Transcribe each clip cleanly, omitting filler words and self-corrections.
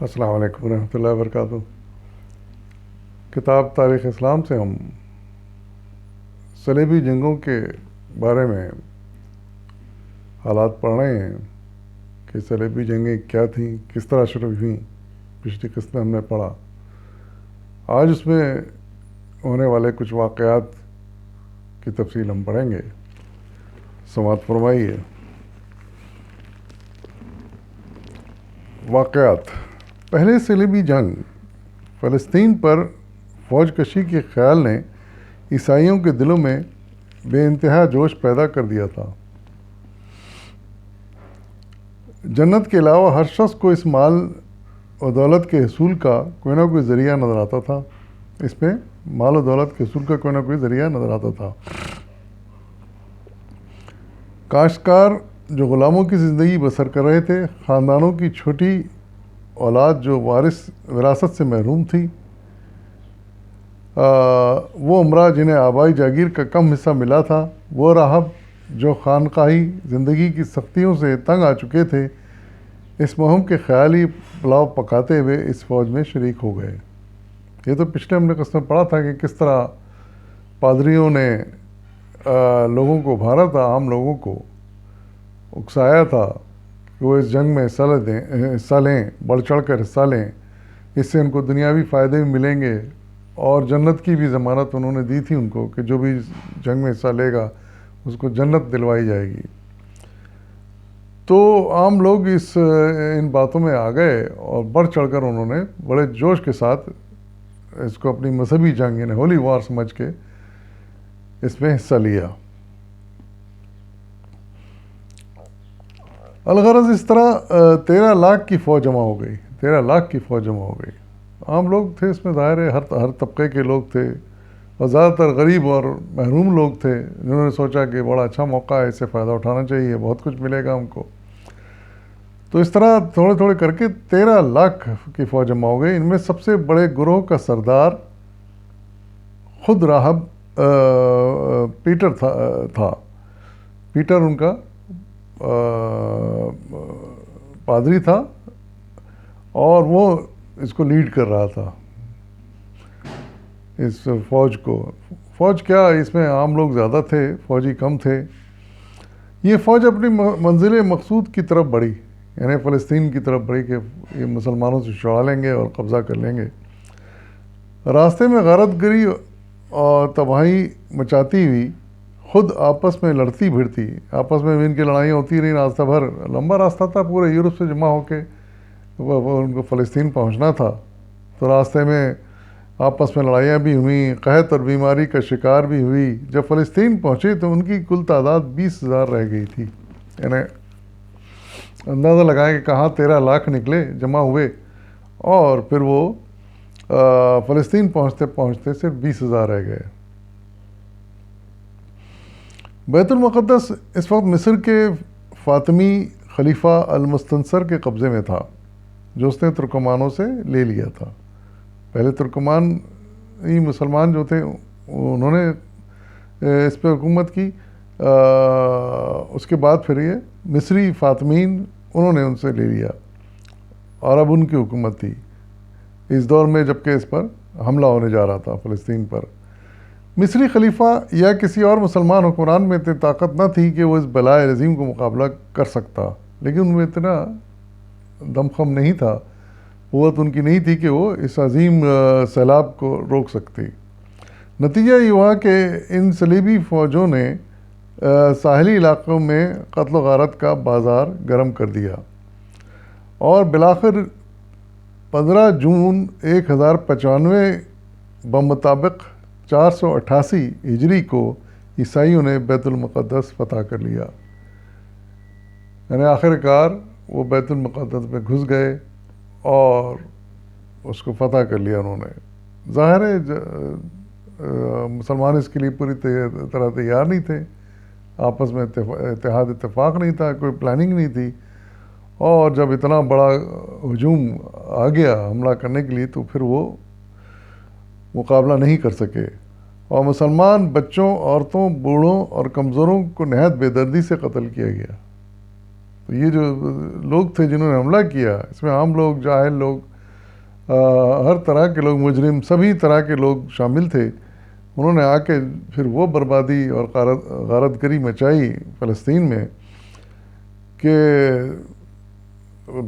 السلام علیکم ورحمۃ اللہ وبرکاتہ۔ کتاب تاریخ اسلام سے ہم صلیبی جنگوں کے بارے میں حالات پڑھ رہے ہیں کہ صلیبی جنگیں کیا تھیں، کس طرح شروع ہوئیں۔ پچھلی قسط میں ہم نے پڑھا۔ آج اس میں ہونے والے کچھ واقعات کی تفصیل ہم پڑھیں گے۔ سماعت فرمائیے۔ واقعات۔ پہلے صلیبی جنگ فلسطین پر فوج کشی کے خیال نے عیسائیوں کے دلوں میں بے انتہا جوش پیدا کر دیا تھا۔ جنت کے علاوہ ہر شخص کو اس مال و دولت کے حصول کا کوئی نہ کوئی ذریعہ نظر آتا تھا۔ اس میں مال و دولت کے حصول کا کوئی نہ کوئی ذریعہ نظر آتا تھا۔ کاشتکار جو غلاموں کی زندگی بسر کر رہے تھے، خاندانوں کی چھوٹی اولاد جو وراثت سے محروم تھی، وہ امراء جنہیں آبائی جاگیر کا کم حصہ ملا تھا، وہ راہب جو خانقاہی زندگی کی سختیوں سے تنگ آ چکے تھے، اس مہم کے خیالی پلاؤ پکاتے ہوئے اس فوج میں شریک ہو گئے۔ یہ تو پچھلے ہم نے قسط میں پڑھا تھا کہ کس طرح پادریوں نے لوگوں کو ابھارا تھا، عام لوگوں کو اکسایا تھا کہ وہ اس جنگ میں حصہ لیں، بڑھ چڑھ کر حصہ لیں، اس سے ان کو دنیاوی فائدے بھی ملیں گے اور جنت کی بھی ضمانت انہوں نے دی تھی ان کو کہ جو بھی جنگ میں حصہ لے گا اس کو جنت دلوائی جائے گی۔ تو عام لوگ ان باتوں میں آ گئے اور بڑھ چڑھ کر انہوں نے بڑے جوش کے ساتھ اس کو اپنی مذہبی جنگ یعنی ہولی وار سمجھ کے اس میں حصہ لیا۔ الغرض اس طرح 13 لاکھ کی فوج جمع ہو گئی۔ 13 لاکھ کی فوج جمع ہو گئی۔ عام لوگ تھے اس میں، ظاہر ہے ہر طبقے کے لوگ تھے اور زیادہ تر غریب اور محروم لوگ تھے جنہوں نے سوچا کہ بڑا اچھا موقع ہے، اس سے فائدہ اٹھانا چاہیے، بہت کچھ ملے گا ہم کو۔ تو اس طرح تھوڑے تھوڑے کر کے 13 لاکھ کی فوج جمع ہو گئی۔ ان میں سب سے بڑے گروہ کا سردار خود راہب پیٹر تھا۔ پیٹر ان کا پادری تھا اور وہ اس کو لیڈ کر رہا تھا، اس فوج کو۔ فوج کیا، اس میں عام لوگ زیادہ تھے، فوجی کم تھے۔ یہ فوج اپنی منزل مقصود کی طرف بڑھی، یعنی فلسطین کی طرف بڑھی کہ یہ مسلمانوں سے چھڑا لیں گے اور قبضہ کر لیں گے۔ راستے میں غارت گری اور تباہی مچاتی ہوئی خود آپس میں لڑتی بھیڑتی، آپس میں بھی ان کی لڑائیاں ہوتی رہیں راستہ بھر۔ لمبا راستہ تھا، پورے یورپ سے جمع ہو کے وہ ان کو فلسطین پہنچنا تھا۔ تو راستے میں آپس میں لڑائیاں بھی ہوئیں، قحط اور بیماری کا شکار بھی ہوئی۔ جب فلسطین پہنچے تو ان کی کل تعداد 20,000 رہ گئی تھی۔ یعنی اندازہ لگائیں کہ کہاں 13 لاکھ نکلے، جمع ہوئے، اور پھر وہ فلسطین پہنچتے پہنچتے صرف 20,000 رہ گئے۔ بیت المقدس اس وقت مصر کے فاطمی خلیفہ المستنصر کے قبضے میں تھا، جو اس نے ترکمانوں سے لے لیا تھا۔ پہلے ترکمان ہی مسلمان جو تھے انہوں نے اس پہ حکومت کی، اس کے بعد پھر یہ مصری فاطمین انہوں نے ان سے لے لیا اور اب ان کی حکومت تھی اس دور میں جبکہ اس پر حملہ ہونے جا رہا تھا فلسطین پر۔ مصری خلیفہ یا کسی اور مسلمان حکمران میں اتنی طاقت نہ تھی کہ وہ اس بلائے عظیم کو مقابلہ کر سکتا، لیکن ان میں اتنا دم خم نہیں تھا، قوت ان کی نہیں تھی کہ وہ اس عظیم سیلاب کو روک سکتی۔ نتیجہ یہ ہوا کہ ان صلیبی فوجوں نے ساحلی علاقوں میں قتل و غارت کا بازار گرم کر دیا اور بالآخر 15 جون 1095 بمطابق 488 ہجری کو عیسائیوں نے بیت المقدس فتح کر لیا۔ یعنی آخر کار وہ بیت المقدس میں گھس گئے اور اس کو فتح کر لیا انہوں نے۔ ظاہر ہے مسلمان اس کے لیے پوری طرح تیار نہیں تھے، آپس میں اتحاد اتفاق نہیں تھا، کوئی پلاننگ نہیں تھی، اور جب اتنا بڑا ہجوم آ گیا حملہ کرنے کے لیے تو پھر وہ مقابلہ نہیں کر سکے، اور مسلمان بچوں، عورتوں، بوڑھوں اور کمزوروں کو نہایت بے دردی سے قتل کیا گیا۔ تو یہ جو لوگ تھے جنہوں نے حملہ کیا، اس میں عام لوگ، جاہل لوگ، ہر طرح کے لوگ، مجرم، سبھی طرح کے لوگ شامل تھے. انہوں نے آ کے پھر وہ بربادی اور غارت گری مچائی فلسطین میں کہ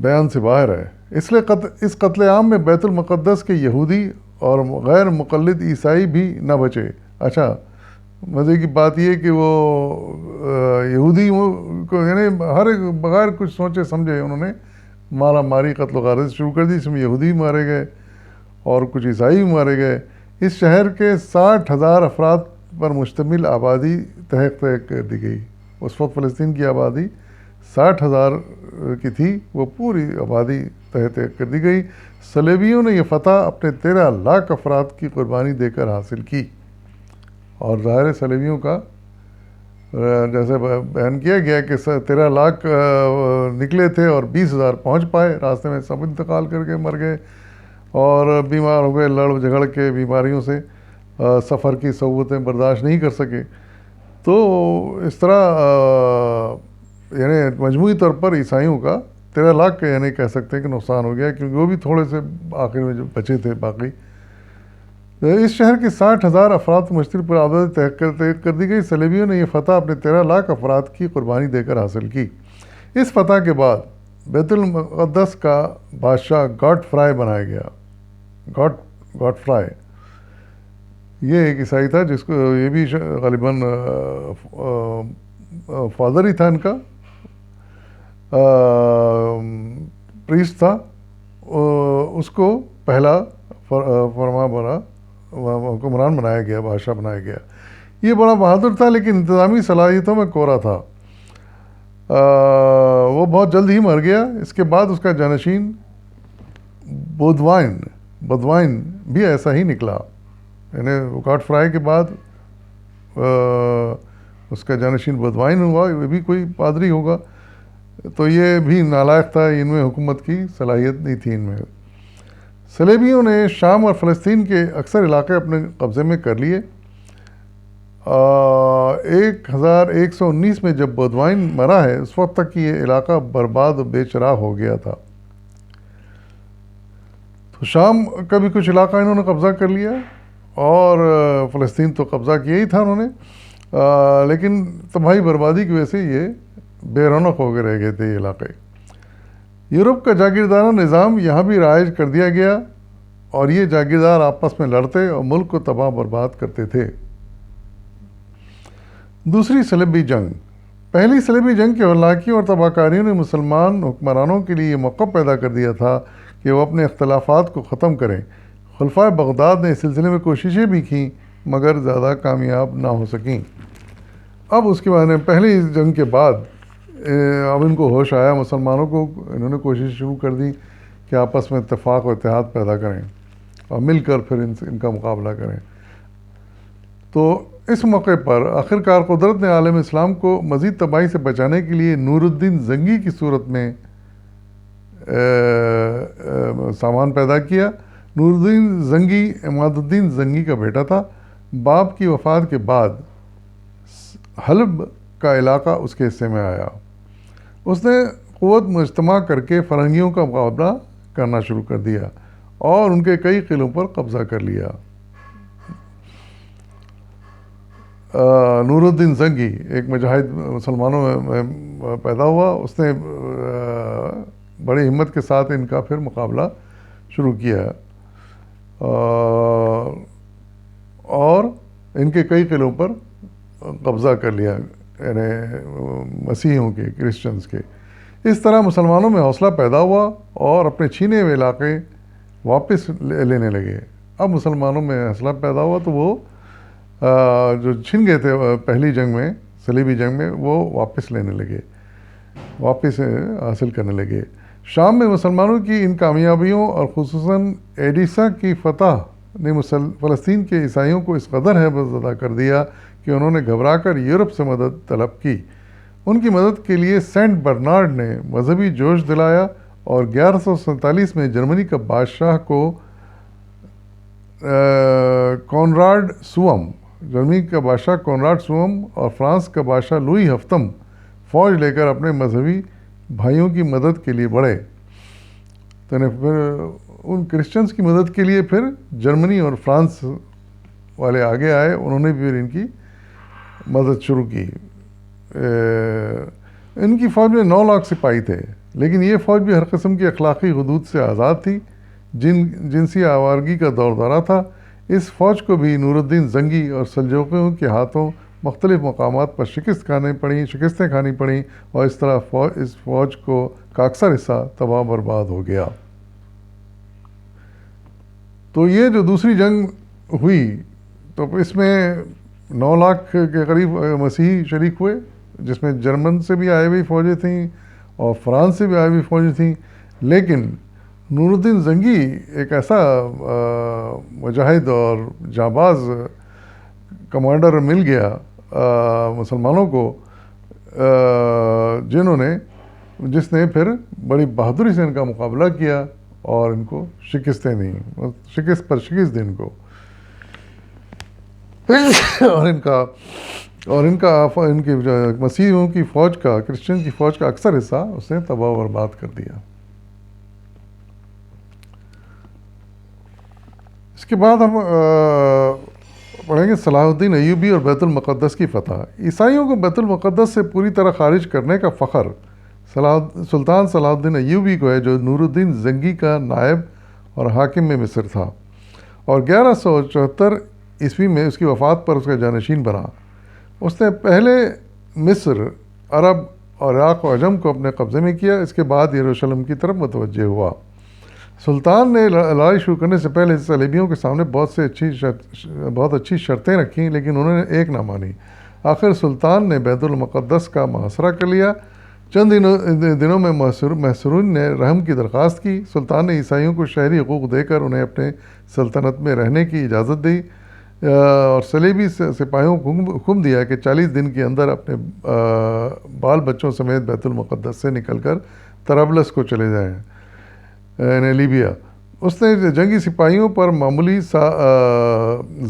بیان سے باہر ہے. اس لیے اس قتل عام میں بیت المقدس کے یہودی اور غیر مقلد عیسائی بھی نہ بچے. اچھا، مزے کی بات یہ کہ وہ یہودی کو یعنی ہر بغیر کچھ سوچے سمجھے انہوں نے مارا ماری، قتل و غارت شروع کر دی. اس میں یہودی مارے گئے اور کچھ عیسائی بھی مارے گئے. اس شہر کے 60,000 افراد پر مشتمل آبادی تہہ کر دی گئی. اس وقت فلسطین کی آبادی 60,000 کی تھی، وہ پوری آبادی تہہ کر دی گئی. صلیبیوں نے یہ فتح اپنے 13 لاکھ افراد کی قربانی دے کر حاصل کی. اور ظاہر صلیبیوں کا جیسے بیان کیا گیا کہ 13 لاکھ نکلے تھے اور 20,000 پہنچ پائے، راستے میں سب انتقال کر کے مر گئے اور بیمار ہو گئے، لڑ جھگڑ کے بیماریوں سے سفر کی صعوبتیں برداشت نہیں کر سکے. تو اس طرح یعنی مجموعی طور پر عیسائیوں کا 13 لاکھ کا یعنی کہہ سکتے ہیں کہ نقصان ہو گیا، کیونکہ وہ بھی تھوڑے سے آخر میں جو بچے تھے باقی. اس شہر کے 60,000 افراد مشترک پر آبادی تہہ کر دی گئی. صلیبیوں نے یہ فتح اپنے 13 لاکھ افراد کی قربانی دے کر حاصل کی. اس فتح کے بعد بیت المقدس کا بادشاہ گاڈ فرائی بنایا گیا. گاڈ فرائی یہ ایک عیسائی تھا، جس کو یہ بھی غالباً فادر ہی تھا ان کا، پریسٹ تھا. اس کو پہلا فرما بارا حکمران بنایا گیا، بادشاہ بنایا گیا. یہ بڑا بہادر تھا لیکن انتظامی صلاحیتوں میں کوڑا تھا. وہ بہت جلد ہی مر گیا. اس کے بعد اس کا جانشین بدوائن بھی ایسا ہی نکلا. یعنی گاڈ فرائی کے بعد اس کا جانشین بدوائن ہوا، یہ بھی کوئی پادری ہوگا. تو یہ بھی نالائق تھا، ان میں حکومت کی صلاحیت نہیں تھی ان میں. صلیبیوں نے شام اور فلسطین کے اکثر علاقے اپنے قبضے میں کر لیے. 1119 میں جب بدوائن مرا ہے، اس وقت تک یہ علاقہ برباد و بے چراغ ہو گیا تھا. تو شام کا بھی کچھ علاقہ انہوں نے قبضہ کر لیا اور فلسطین تو قبضہ کیا ہی تھا انہوں نے، لیکن تباہی بربادی کی وجہ سے یہ بے رونق ہو کے رہ گئے تھے یہ علاقے. یورپ کا جاگیردارانہ نظام یہاں بھی رائج کر دیا گیا اور یہ جاگیردار آپس میں لڑتے اور ملک کو تباہ برباد کرتے تھے. دوسری صلیبی جنگ. پہلی صلیبی جنگ کے ہلاکیوں اور تباہ کاریوں نے مسلمان حکمرانوں کے لیے یہ موقع پیدا کر دیا تھا کہ وہ اپنے اختلافات کو ختم کریں. خلفائے بغداد نے اس سلسلے میں کوششیں بھی کیں مگر زیادہ کامیاب نہ ہو سکیں. اب اس کے بعد پہلی جنگ کے بعد اب ان کو ہوش آیا، مسلمانوں کو، انہوں نے کوشش شروع کر دی کہ آپس میں اتفاق و اتحاد پیدا کریں اور مل کر پھر ان کا مقابلہ کریں. تو اس موقع پر آخرکار قدرت نے عالم اسلام کو مزید تباہی سے بچانے کے لیے نور الدین زنگی کی صورت میں سامان پیدا کیا. نور الدین زنگی عماد الدین زنگی کا بیٹا تھا. باپ کی وفات کے بعد حلب کا علاقہ اس کے حصے میں آیا. اس نے قوت مجتمع کر کے فرنگیوں کا مقابلہ کرنا شروع کر دیا اور ان کے کئی قلعوں پر قبضہ کر لیا. نور الدین زنگی ایک مجاہد مسلمانوں میں پیدا ہوا. اس نے بڑی ہمت کے ساتھ ان کا پھر مقابلہ شروع کیا اور ان کے کئی قلعوں پر قبضہ کر لیا، یعنی مسیحیوں کے، کرسچنز کے. اس طرح مسلمانوں میں حوصلہ پیدا ہوا اور اپنے چھینے ہوئے علاقے واپس لینے لگے. اب مسلمانوں میں حوصلہ پیدا ہوا تو وہ جو چھن گئے تھے پہلی جنگ میں، صلیبی جنگ میں، وہ واپس لینے لگے، واپس حاصل کرنے لگے. شام میں مسلمانوں کی ان کامیابیوں اور خصوصاً ایڈیسا کی فتح نے فلسطین کے عیسائیوں کو اس قدر حیبت زدہ کر دیا کہ انہوں نے گھبرا کر یورپ سے مدد طلب کی. ان کی مدد کے لیے سینٹ برنارڈ نے مذہبی جوش دلایا اور 1147 میں جرمنی کا بادشاہ کو کونراڈ سوم، جرمنی کا بادشاہ کونراڈ سوم اور فرانس کا بادشاہ لوئی ہفتم فوج لے کر اپنے مذہبی بھائیوں کی مدد کے لیے بڑھے، تو پھر ان کرسچنس کی مدد کے لیے پھر جرمنی اور فرانس والے آگے آئے، انہوں نے بھی ان کی مدد شروع کی۔ ان کی فوج میں 9 لاکھ سپاہی تھے، لیکن یہ فوج بھی ہر قسم کی اخلاقی حدود سے آزاد تھی، جنسی آوارگی کا دور دورہ تھا۔ اس فوج کو بھی نور الدین زنگی اور سلجوقیوں کے ہاتھوں مختلف مقامات پر شکستیں کھانی پڑیں، اور اس طرح اس فوج کا اکثر حصہ تباہ برباد ہو گیا۔ تو یہ جو دوسری جنگ ہوئی، تو اس میں 9 لاکھ کے قریب مسیحی شریک ہوئے، جس میں جرمن سے بھی آئی ہوئی فوجیں تھیں اور فرانس سے بھی آئی ہوئی فوجیں تھیں، لیکن نور الدین زنگی ایک ایسا مجاہد اور جانباز کمانڈر مل گیا مسلمانوں کو، جس نے پھر بڑی بہادری سے ان کا مقابلہ کیا اور ان کو شکستیں دیں، شکست پر شکست دی ان کو، اور ان کی مسیحیوں کی فوج کا، کرسچن کی فوج کا اکثر حصہ اس نے تباہ و برباد کر دیا۔ اس کے بعد ہم پڑھیں گے صلاح الدین ایوبی اور بیت المقدس کی فتح۔ عیسائیوں کو بیت المقدس سے پوری طرح خارج کرنے کا فخر سلطان صلاح الدین ایوبی کو ہے، جو نور الدین زنگی کا نائب اور حاکم میں مصر تھا، اور 1174 عیسوی میں اس کی وفات پر اس کا جانشین بنا۔ اس نے پہلے مصر، عرب اور عراق و عجم کو اپنے قبضے میں کیا، اس کے بعد یروشلم کی طرف متوجہ ہوا۔ سلطان نے لڑائی شروع کرنے سے پہلے صلیبیوں کے سامنے بہت اچھی شرطیں رکھیں، لیکن انہوں نے ایک نہ مانی۔ آخر سلطان نے بیت المقدس کا محاصرہ کر لیا۔ چند دنوں میں محصورین نے رحم کی درخواست کی۔ سلطان نے عیسائیوں کو شہری حقوق دے کر انہیں اپنے سلطنت میں رہنے کی اجازت دی، اور صلیبی سپاہیوں کو حکم دیا کہ 40 دن کے اندر اپنے بال بچوں سمیت بیت المقدس سے نکل کر طرابلس کو چلے جائیں، یعنی لیبیا۔ اس نے جنگی سپاہیوں پر معمولی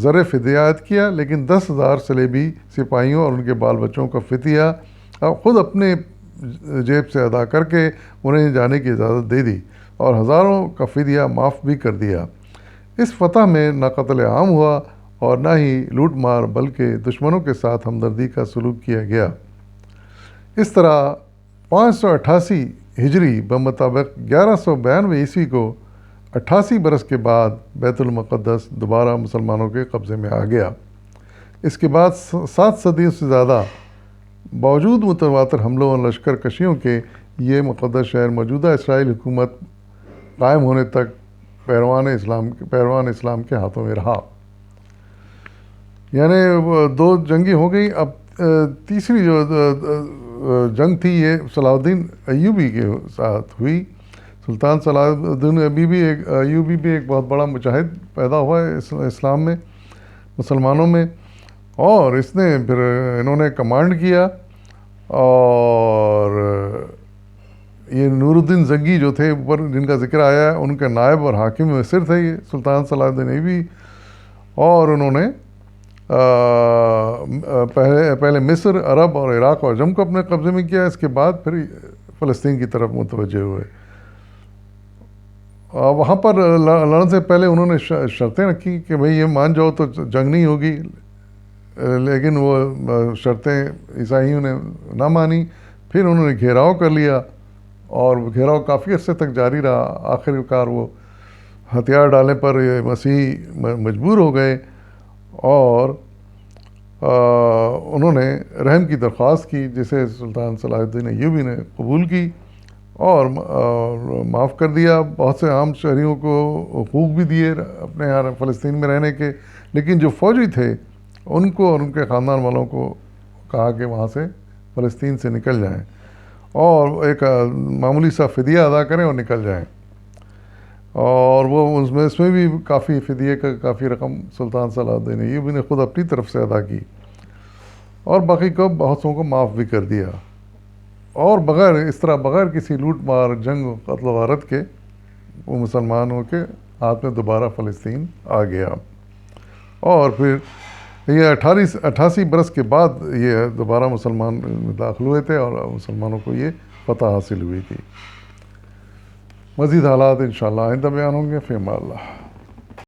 زر فدیہ عائد کیا، لیکن 10,000 صلیبی سپاہیوں اور ان کے بال بچوں کا فدیہ خود اپنے جیب سے ادا کر کے انہیں جانے کی اجازت دے دی، اور ہزاروں کا فدیہ معاف بھی کر دیا۔ اس فتح میں نہ قتل عام ہوا اور نہ ہی لوٹ مار، بلکہ دشمنوں کے ساتھ ہمدردی کا سلوک کیا گیا۔ اس طرح 588 ہجری بمطابق 1192 عیسوی کو 88 برس کے بعد بیت المقدس دوبارہ مسلمانوں کے قبضے میں آ گیا۔ اس کے بعد 7 صدیوں سے زیادہ باوجود متواتر حملوں اور لشکر کشیوں کے، یہ مقدس شہر موجودہ اسرائیل حکومت قائم ہونے تک پیروان اسلام کے ہاتھوں میں رہا۔ یعنی وہ 2 جنگیں ہو گئی، اب تیسری جو جنگ تھی یہ صلاح الدین ایوبی کے ساتھ ہوئی۔ سلطان صلاح الدین ایوبی بھی ایک بہت بڑا مجاہد پیدا ہوا ہے اسلام میں، مسلمانوں میں، اور انہوں نے کمانڈ کیا، اور یہ نور الدین زنگی جو تھے اوپر جن کا ذکر آیا ہے، ان کے نائب اور حاکم مصر تھے یہ سلطان صلاح الدین ایوبی، اور انہوں نے پہلے مصر، عرب اور عراق اور عجم کو اپنے قبضے میں کیا، اس کے بعد پھر فلسطین کی طرف متوجہ ہوئے۔ وہاں پر لڑنے سے پہلے انہوں نے شرطیں رکھی کہ بھئی یہ مان جاؤ تو جنگ نہیں ہوگی، لیکن وہ شرطیں عیسائیوں نے نہ مانی۔ پھر انہوں نے گھیراؤ کر لیا، اور گھیراؤ کافی عرصے تک جاری رہا۔ آخر کار وہ ہتھیار ڈالنے پر یہ مسیحی مجبور ہو گئے، اور انہوں نے رحم کی درخواست کی، جسے سلطان صلاح الدین ایوبی نے قبول کی اور معاف کر دیا۔ بہت سے عام شہریوں کو حقوق بھی دیے اپنے یہاں فلسطین میں رہنے کے، لیکن جو فوجی تھے ان کو اور ان کے خاندان والوں کو کہا کہ وہاں سے فلسطین سے نکل جائیں، اور ایک معمولی سا فدیہ ادا کریں اور نکل جائیں۔ اور وہ اس میں بھی کافی فدیے کا کافی رقم سلطان صلاح الدین ایوبی نے خود اپنی طرف سے ادا کی، اور باقی کو بہتوں کو معاف بھی کر دیا، اور بغیر کسی لوٹ مار، جنگ و قتل و غارت کے وہ مسلمانوں کے ہاتھ میں دوبارہ فلسطین آ گیا۔ اور پھر یہ 88 برس کے بعد یہ دوبارہ مسلمان داخل ہوئے تھے، اور مسلمانوں کو یہ فتح حاصل ہوئی تھی۔ مزید حالات انشاءاللہ آئندہ بیان ہوں گے۔ فی امان اللہ۔